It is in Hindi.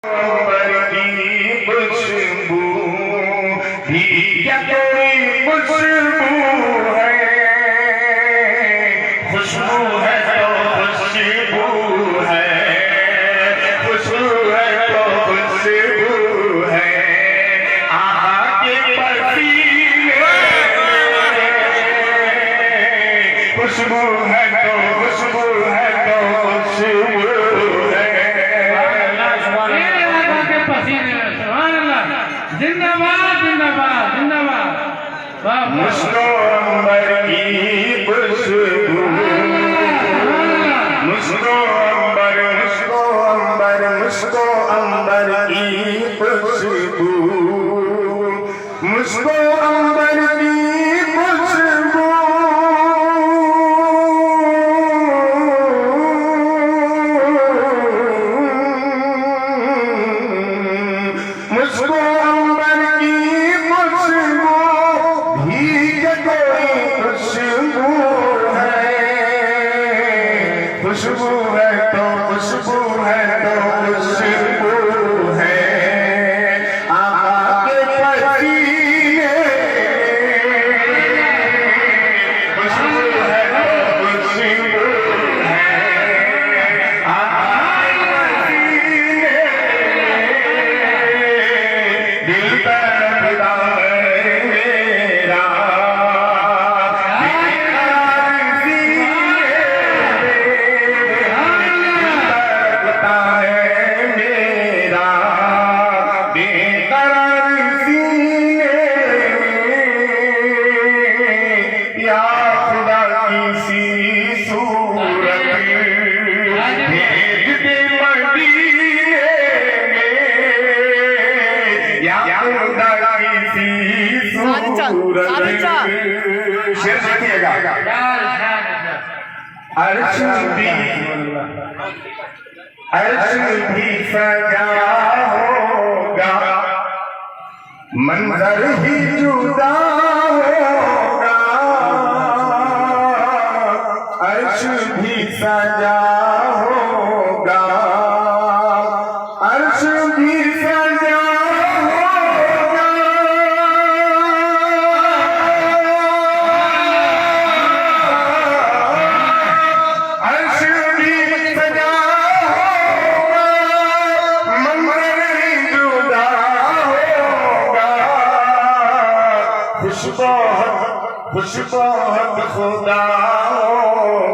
अंबर की खुशबू भी क्या कोई खुशबू है, खुशबू है तो खुशबू है, खुशबू है तो खुशबू है। आहा के पसीने खुशबू है तो खुशबू है तो खुशबू है। जिंदाबाद जिंदाबाद जिंदाबाद। मुझको अंबर की खुशबू, मुझको अंबर, मुझको अंबर, मुझको अंबर की खुशबू, मुझको अंबर की खुशबू, मुझको अंबर की खुशबू भी कोई खुशबू है, खुशबू है तो खुशबू है तो खुशबू है। आका के पसीने खुशबू है तो खुशबू है। आका के पसीने दिल तड़पता है मेरा, बेकरार सीने तड़पता है मेरा, बेकरार सीने या खुदा किसी सूरत भेज दे मदीने में, या खुदा किसी सूरत। शेर देखिएगा। अर्श भी सजा होगा, मंजर ही जुदा होगा, अर्श भी सजा होगा, अर्श भी सजा होगा, अर्श भी सजा होगा, मंजर ही जुदा होगा। खुशबू खुशबू खुदा